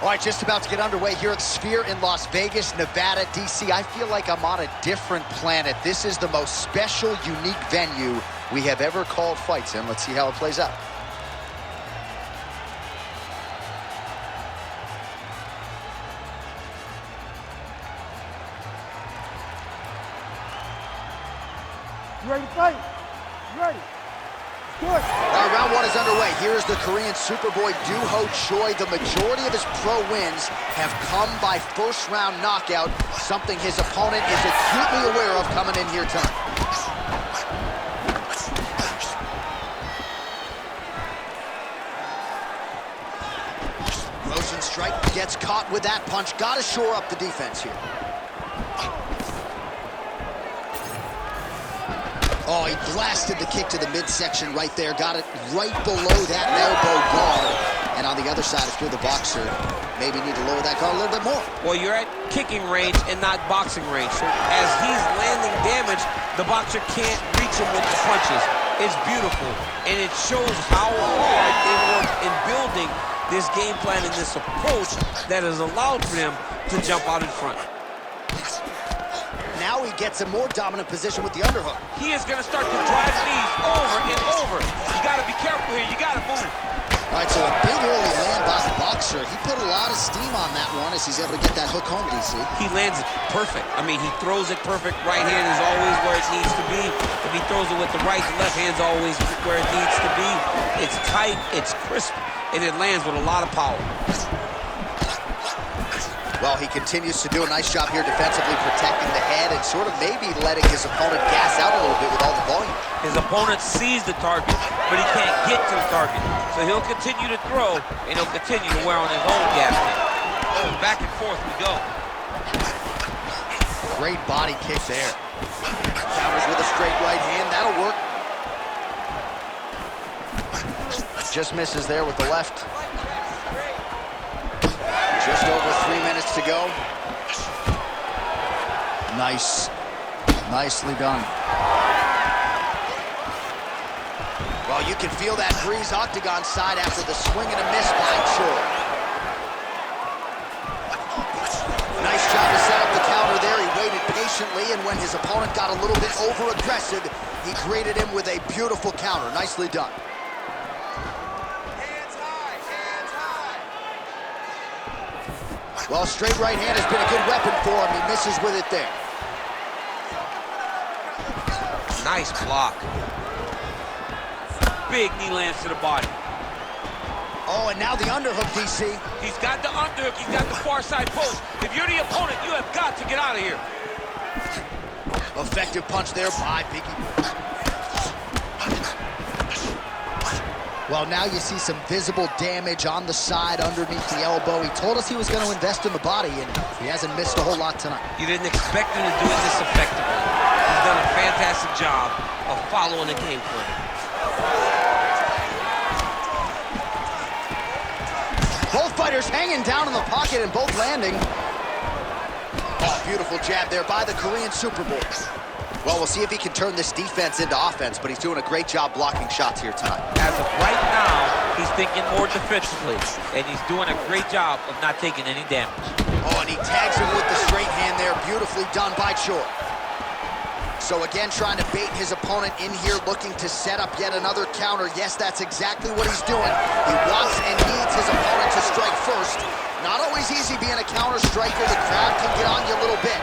All right, just about to get underway here at the Sphere in Las Vegas, Nevada, DC. I feel like I'm on a different planet. This is the most special, unique venue we have ever called fights in. Let's see how it plays out. You ready to fight? You ready? Good. All right, round one is underway. Here's the Korean Superboy Do Ho Choi. The majority of his pro wins have come by first-round knockout, something his opponent is acutely aware of coming in here tonight. Rosenstrike gets caught with that punch. Got to shore up the defense here. Oh, he blasted the kick to the midsection right there. Got it right below that elbow guard. And on the other side, if you're the boxer, maybe need to lower that guard a little bit more. Well, you're at kicking range and not boxing range. So as he's landing damage, the boxer can't reach him with the punches. It's beautiful, and it shows how hard they work in building this game plan and this approach that has allowed for them to jump out in front. Now he gets a more dominant position with the underhook. He is going to start to drive knees over and over. You got to be careful here. You got to move. All right, so a big early land by the boxer. He put a lot of steam on that one as he's able to get that hook home, DC. He lands it perfect. I mean, he throws it perfect. Right hand is always where it needs to be. If he throws it with the right, the left hand's always where it needs to be. It's tight, it's crisp, and it lands with a lot of power. Well, he continues to do a nice job here defensively, protecting the head and sort of maybe letting his opponent gas out a little bit with all the volume. His opponent sees the target, but he can't get to the target. So he'll continue to throw, and he'll continue to wear on his own gas tank. Oh, back and forth we go. Great body kick there. Counters with a straight right hand. That'll work. Just misses there with the left. Just over 3 minutes to go. Nicely done. Well, you can feel that breeze octagon side after the swing and a miss by Choi. Nice job to set up the counter there. He waited patiently, and when his opponent got a little bit over-aggressive, he greeted him with a beautiful counter. Nicely done. Well, straight right hand has been a good weapon for him. He misses with it there. Nice block. Big knee lands to the body. Oh, and now the underhook, DC. He's got the underhook. He's got the far side post. If you're the opponent, you have got to get out of here. Effective punch there by Biggie. Well, now you see some visible damage on the side underneath the elbow. He told us he was going to invest in the body, and he hasn't missed a whole lot tonight. You didn't expect him to do this effectively. He's done a fantastic job of following the game plan. Both fighters hanging down in the pocket and both landing. Oh, beautiful jab there by the Korean Superboy. Well, we'll see if he can turn this defense into offense, but he's doing a great job blocking shots here tonight. As of right now, he's thinking more defensively, and he's doing a great job of not taking any damage. Oh, and he tags him with the straight hand there. Beautifully done by Choi. So again, trying to bait his opponent in here, looking to set up yet another counter. Yes, that's exactly what he's doing. He wants and needs his opponent to strike first. Not always easy being a counter striker. The crowd can get on you a little bit,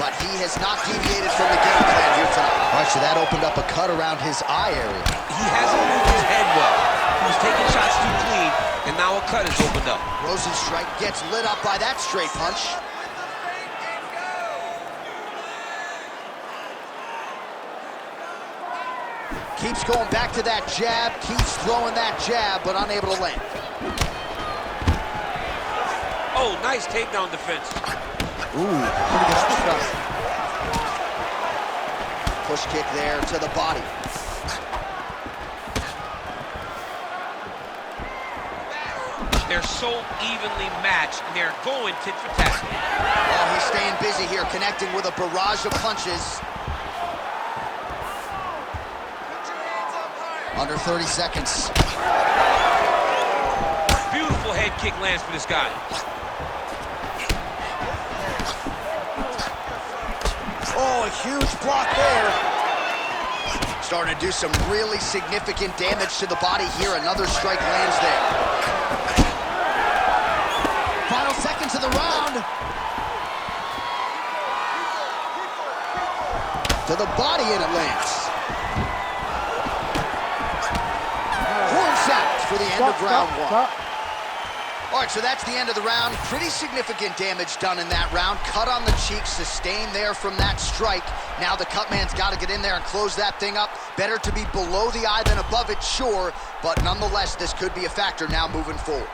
but he has not deviated from the game plan here tonight. All right, so that opened up a cut around his eye area. He hasn't moved his head well. He was taking shots too clean, and now a cut is opened up. Rosenstrike gets lit up by that straight punch. Keeps going back to that jab, keeps throwing that jab, but unable to land. Oh, nice takedown defense. Ooh, pretty good stuff. Push kick there to the body. They're so evenly matched, and they're going tit for tat. Oh, he's staying busy here, connecting with a barrage of punches. Under 30 seconds. Beautiful head kick lands for this guy. huge block there. Starting to do some really significant damage to the body here. Another strike lands there. Final seconds of the round. To the body and it lands. Horn sounds for the end of round one. All right, so that's the end of the round. Pretty significant damage done in that round. Cut on the cheek, sustained there from that strike. Now the cut man's got to get in there and close that thing up. Better to be below the eye than above it, sure, but nonetheless, this could be a factor now moving forward.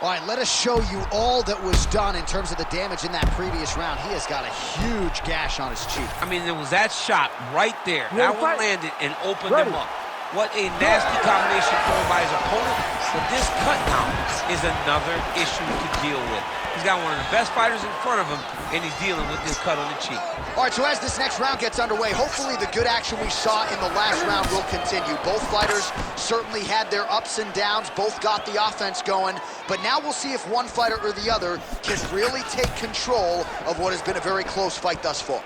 All right, let us show you all that was done in terms of the damage in that previous round. He has got a huge gash on his cheek. I mean, there was that shot right there. That one landed and opened him up. What a nasty combination thrown by his opponent. But this cut now is another issue to deal with. He's got one of the best fighters in front of him, and he's dealing with this cut on the cheek. All right, so as this next round gets underway, hopefully the good action we saw in the last round will continue. Both fighters certainly had their ups and downs. Both got the offense going. But now we'll see if one fighter or the other can really take control of what has been a very close fight thus far.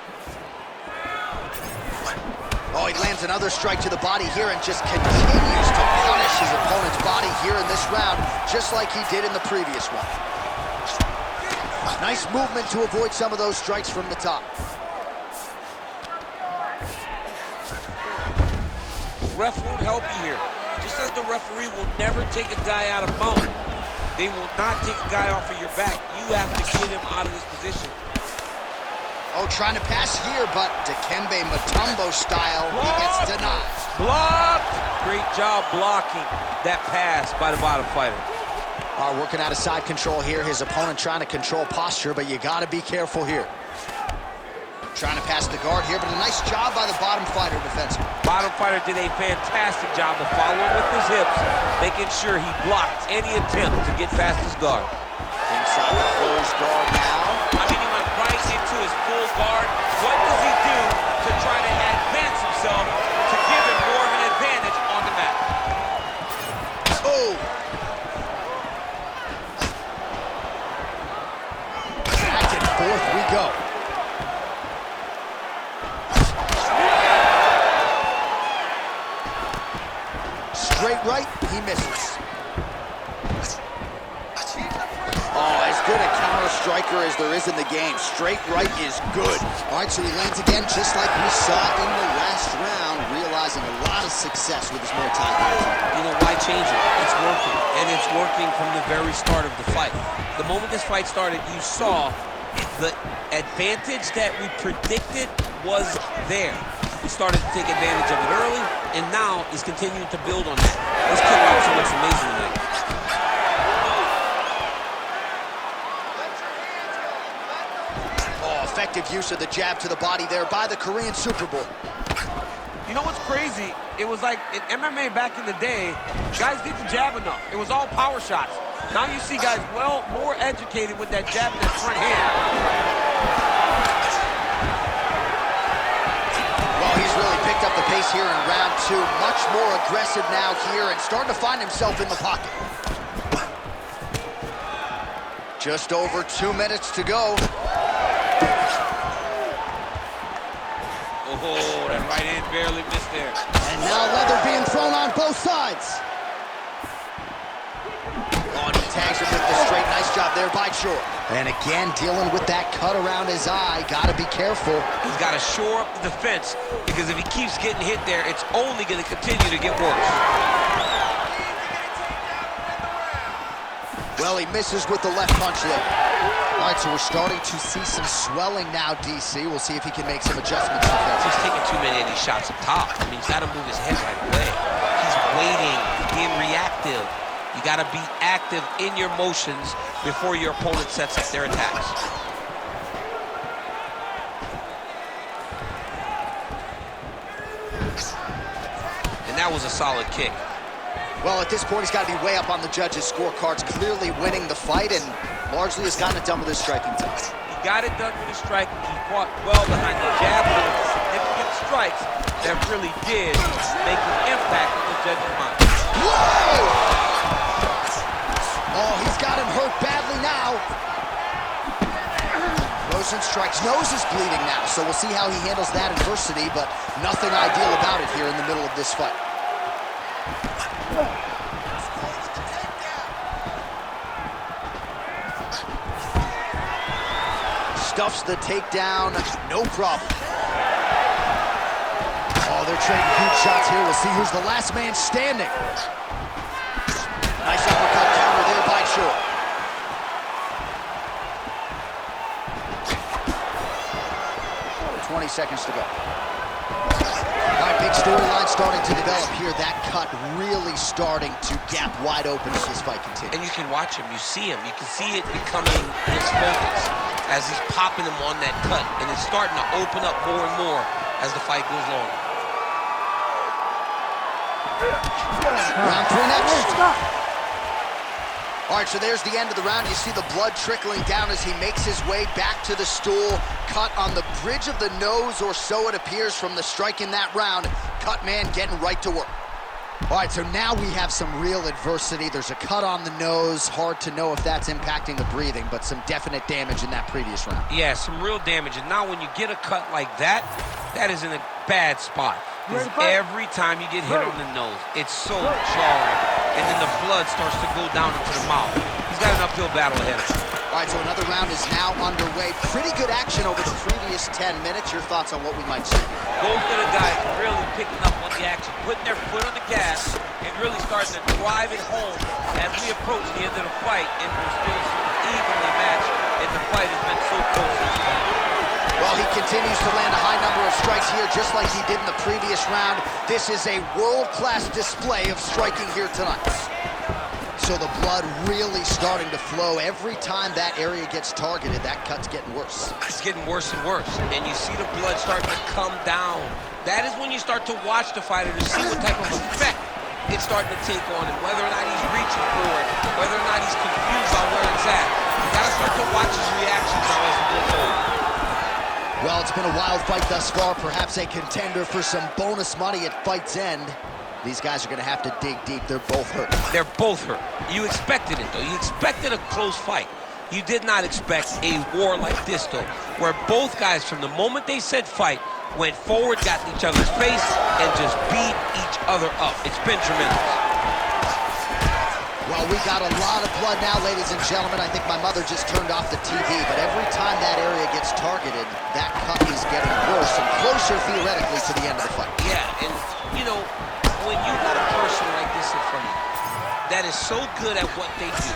Oh, he lands another strike to the body here and just continues to punish his opponent's body here in this round, just like he did in the previous one. Nice movement to avoid some of those strikes from the top. Ref won't help you here. Just as the referee will never take a guy out of mount, they will not take a guy off of your back. You have to get him out of this position. Oh, trying to pass here, but Dikembe Mutombo style, he gets denied. Blocked! Great job blocking that pass by the bottom fighter. Working out of side control here. His opponent trying to control posture, but you got to be careful here. Trying to pass the guard here, but a nice job by the bottom fighter defensively. Bottom fighter did a fantastic job of following with his hips, making sure he blocked any attempt to get past his guard. Inside the closed guard now. I mean, he went right into his full guard. What does he do to try to advance himself to give him more of an advantage on the mat? Oh! Back and forth we go. Straight right, he misses. Oh, as good a counter-striker as there is in the game. Straight right is good. All right, so he lands again just like we saw in the last round, realizing a lot of success with his Muay Thai game. You know, why change it? It's working, and it's working from the very start of the fight. The moment this fight started, you saw the advantage that we predicted was there. He started to take advantage of it early, and now he's continuing to build on that. This kickboxer looks amazing tonight. Effective use of the jab to the body there by the Korean Super Bowl. You know what's crazy? It was like in MMA back in the day, guys didn't jab enough. It was all power shots. Now you see guys more educated with that jab in that front hand. Well, he's really picked up the pace here in round two. Much more aggressive now here and starting to find himself in the pocket. Just over 2 minutes to go. Oh, that right hand barely missed there. And now leather being thrown on both sides. Oh, and he tags him with the straight. Nice job there by Chor. And again, dealing with that cut around his eye. Got to be careful. He's got to shore up the defense, because if he keeps getting hit there, it's only going to continue to get worse. Well, he misses with the left punch there. All right, so we're starting to see some swelling now, DC. We'll see if he can make some adjustments. He's taking too many of these shots up top. I mean, he's got to move his head right away. He's waiting, being reactive. You got to be active in your motions before your opponent sets up their attacks. And that was a solid kick. Well, at this point, he's got to be way up on the judges' scorecards, clearly winning the fight, and largely has gotten it done with his striking time. He got it done with his striking. He fought well behind the jab, with significant strikes that really did make an impact on the judges' mind. Whoa! Oh, he's got him hurt badly now. Throws Rosen strikes. Nose is bleeding now, so we'll see how he handles that adversity, but nothing ideal about it here in the middle of this fight. Stuffs the takedown, no problem. Oh, they're trading huge shots here. We'll see who's the last man standing. Nice uppercut counter there by Short. 20 seconds to go. All right, big storyline starting to develop here. That cut really starting to gap wide open as this fight continues. And you can watch him, you see him. You can see it becoming his focus as he's popping him on that cut. And it's starting to open up more and more as the fight goes on. Round 3 next. All right, so there's the end of the round. You see the blood trickling down as he makes his way back to the stool. Cut on the bridge of the nose, or so it appears from the strike in that round. Cut man getting right to work. All right, so now we have some real adversity. There's a cut on the nose. Hard to know if that's impacting the breathing, but some definite damage in that previous round. Yeah, some real damage. And now when you get a cut like that, that is in a bad spot. Because every time you get hit on the nose, it's so jarring. And then the blood starts to go down into the mouth. He's got an uphill battle ahead of him. All right, so another round is now underway. Pretty good action over the previous 10 minutes. Your thoughts on what we might see? Both of the guys really picking up on the action, putting their foot on the gas, and really starting to drive it home as we approach the end of the fight, and we're still evenly matched, and the fight has been so close this far. Well, he continues to land a high number of strikes here, just like he did in the previous round. This is a world-class display of striking here tonight. So the blood really starting to flow. Every time that area gets targeted, that cut's getting worse. It's getting worse and worse, and you see the blood starting to come down. That is when you start to watch the fighter to see what type of effect it's starting to take on him, whether or not he's reaching for it, whether or not he's confused on where it's at. You gotta start to watch his reactions now as we go forward. Well, it's been a wild fight thus far, perhaps a contender for some bonus money at fight's end. These guys are going to have to dig deep. They're both hurt. They're both hurt. You expected it, though. You expected a close fight. You did not expect a war like this, though, where both guys, from the moment they said fight, went forward, got in each other's face, and just beat each other up. It's been tremendous. Well, we got a lot of blood now, ladies and gentlemen. I think my mother just turned off the TV, but every time that area gets targeted, that cut is getting worse and closer, theoretically, to the end of the fight. Yeah, and, you know, when you got a person like this in front of you that is so good at what they do,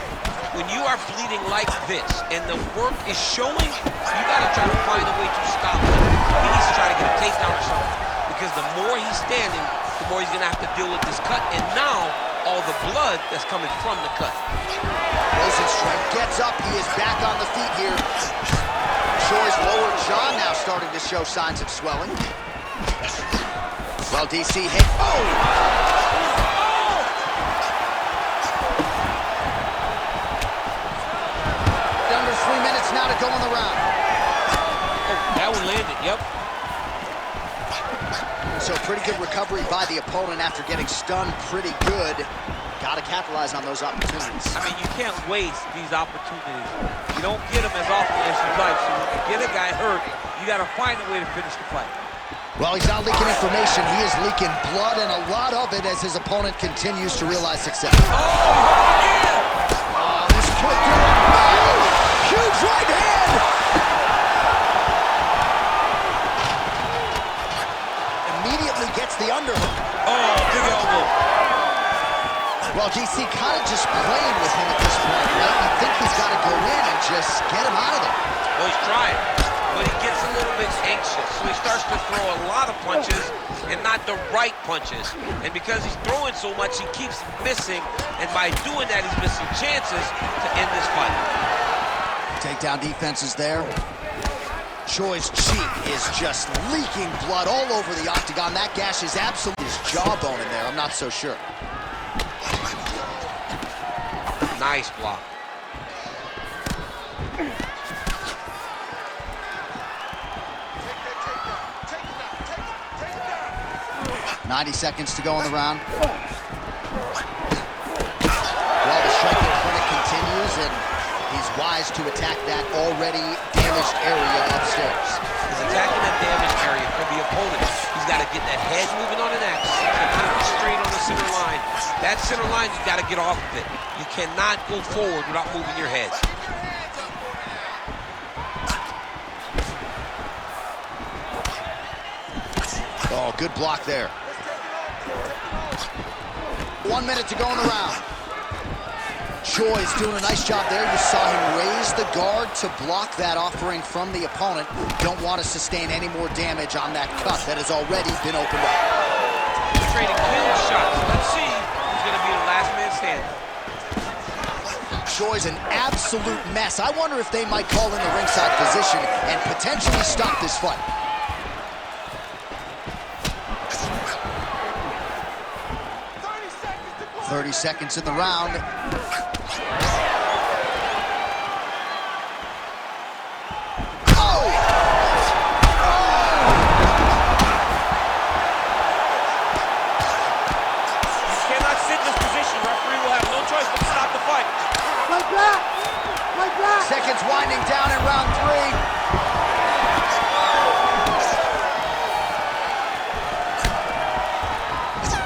when you are bleeding like this and the work is showing, you got to try to find a way to stop him. He needs to try to get a takedown or something, because the more he's standing, the more he's going to have to deal with this cut, and now all the blood that's coming from the cut. Rosen's strike gets up. He is back on the feet here. Choi's lower jaw now starting to show signs of swelling. Well, DC hit. Oh! Under 3 minutes now to go in the round. Oh, that one landed, yep. So pretty good recovery by the opponent after getting stunned pretty good. Got to capitalize on those opportunities. I mean, you can't waste these opportunities. You don't get them as often as you'd like. So when you get a guy hurt, you got to find a way to finish the fight. Well, he's not leaking information. He is leaking blood, and a lot of it as his opponent continues to realize success. Oh, yeah! Oh, this could do it. Oh, huge right hand! Immediately gets the underhook. Oh, big elbow. Well, DC kind of just playing with him at this point, right? You think he's got to go in and just get him out of there. Well, he's trying, but he gets a little bit anxious, so he starts to throw a lot of punches and not the right punches. And because he's throwing so much, he keeps missing, and by doing that, he's missing chances to end this fight. Takedown defense is there. Choi's cheek is just leaking blood all over the octagon. That gash is absolutely his jawbone in there. I'm not so sure. Nice block. Take it down. 90 seconds to go in the round. Well, the striking clinic continues, and He's wise to attack that already damaged area upstairs. He's attacking that damaged area for the opponent. He's got to get that head moving on an X. He's got to be straight on the center line. That center line, you got to get off of it. You cannot go forward without moving your head. Oh, good block there. 1 minute to go in the round. Choi's doing a nice job there. You saw him raise the guard to block that offering from the opponent. Don't want to sustain any more damage on that cut that has already been opened up. Trading kill shots. Let's see who's going to be the last man standing. Choi's an absolute mess. I wonder if they might call in the ringside position and potentially stop this fight. 30 seconds in the round. Seconds winding down in round 3.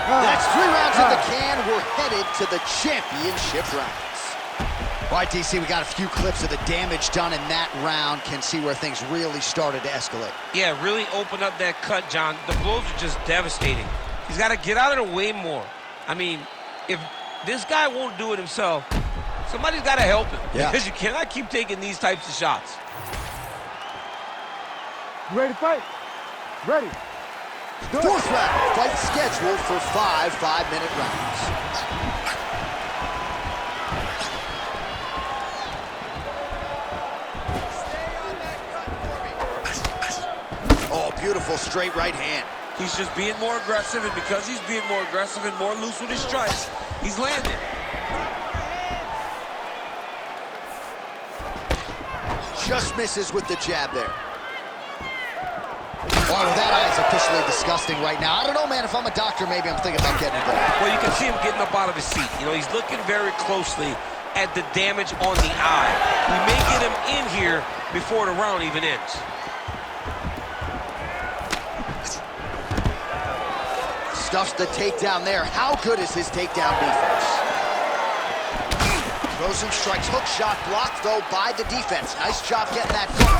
That's 3 rounds in the can. We're headed to the championship rounds. All right, DC, we got a few clips of the damage done in that round. Can see where things really started to escalate. Yeah, really opened up that cut, John. The blows are just devastating. He's got to get out of the way more. I mean, if this guy won't do it himself, somebody's got to help him. Yeah. Because you cannot keep taking these types of shots. You ready to fight? Ready. Fourth round, fight scheduled for 5 5-minute rounds. Oh, beautiful straight right hand. He's just being more aggressive, and because he's being more aggressive and more loose with his strikes, he's landing. Just misses with the jab there. Oh, that eye is officially disgusting right now. I don't know, man. If I'm a doctor, maybe I'm thinking about getting involved. Well, you can see him getting up out of his seat. You know, he's looking very closely at the damage on the eye. We may get him in here before the round even ends. Stuffs the takedown there. How good is his takedown defense? Rosen strikes hook shot, blocked though by the defense. Nice job getting that going.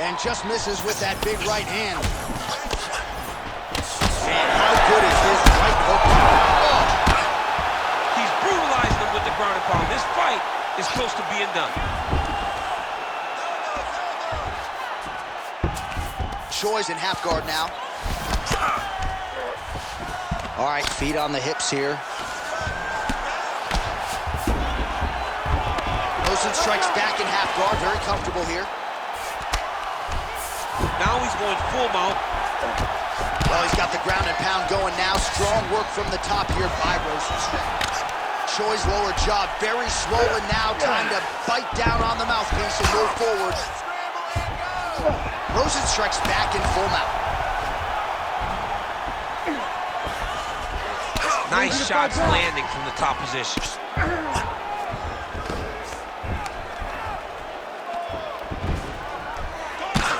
And just misses with that big right hand. And how good is his right hook? Oh. He's brutalizing him with the ground and pound. This fight is close to being done. Choi's in half guard now. All right, feet on the hips here. Rosen strikes back in half guard, very comfortable here. Now he's going full mount. Well, he's got the ground and pound going now. Strong work from the top here by Rosenstruck. Choi's lower jaw very swollen now. Time to bite down on the mouthpiece and move forward. Rosenstruck's back in full mount. Nice shots landing from the top position.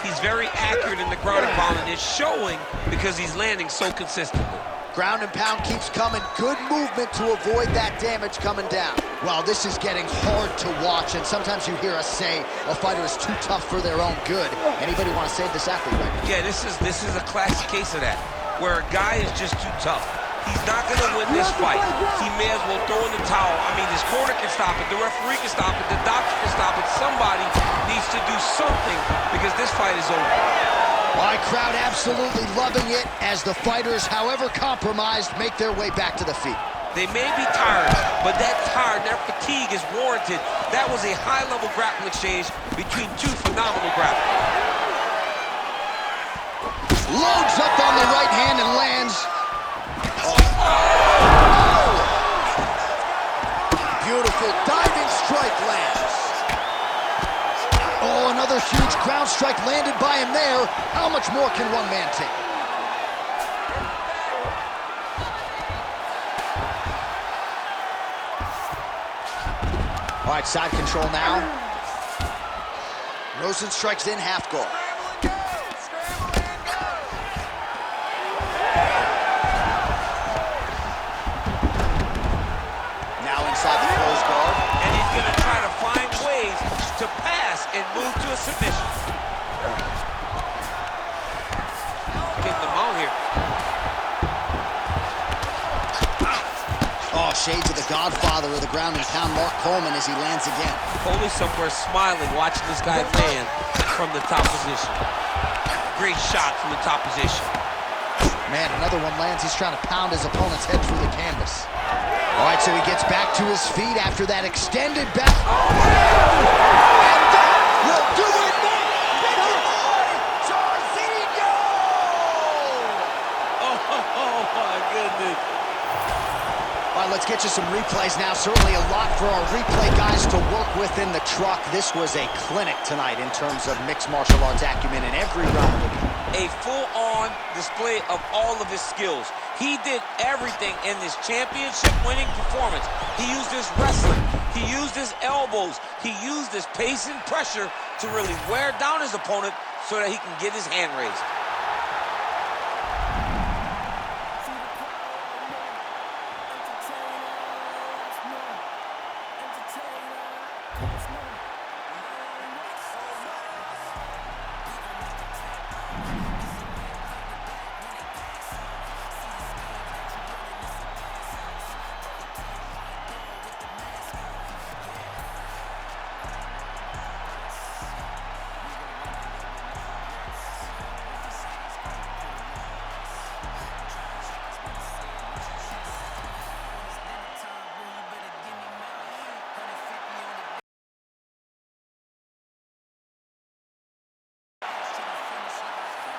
He's very accurate in the ground and pound, and it's showing because he's landing so consistently. Ground and pound keeps coming. Good movement to avoid that damage coming down. Well, this is getting hard to watch, and sometimes you hear us say a fighter is too tough for their own good. Anybody want to save this athlete right now? Yeah, this is a classic case of that, where a guy is just too tough. He's not going to win this fight. He may as well throw in the towel. I mean, his corner can stop it, the referee can stop it, the doctor can stop it. Somebody needs to do something because this fight is over. All right, crowd absolutely loving it as the fighters, however compromised, make their way back to the feet. They may be tired, but that their fatigue is warranted. That was a high-level grappling exchange between two phenomenal grapplers. Loads up on the right hand and lands. Beautiful diving strike lands. Oh, another huge ground strike landed by him there. How much more can one man take? All right, side control now. Rosen strikes in, half guard. Now inside the closed guard. And he's going to try to find ways to pass and move to a submission. Getting them out here. Oh, shades of the godfather of the ground and pound, Mark Coleman, as he lands again. Coley somewhere smiling, watching this guy land from the top position. Great shot from the top position. Man, another one lands. He's trying to pound his opponent's head through the canvas. All right, so he gets back to his feet after that extended back. And that will do it. Oh, my goodness. All right, let's get you some replays now. Certainly a lot for our replay guys to work with in the truck. This was a clinic tonight in terms of mixed martial arts acumen in every realm of the game. A full-on display of all of his skills. He did everything in this championship-winning performance. He used his wrestling. He used his elbows. He used his pace and pressure to really wear down his opponent so that he can get his hand raised.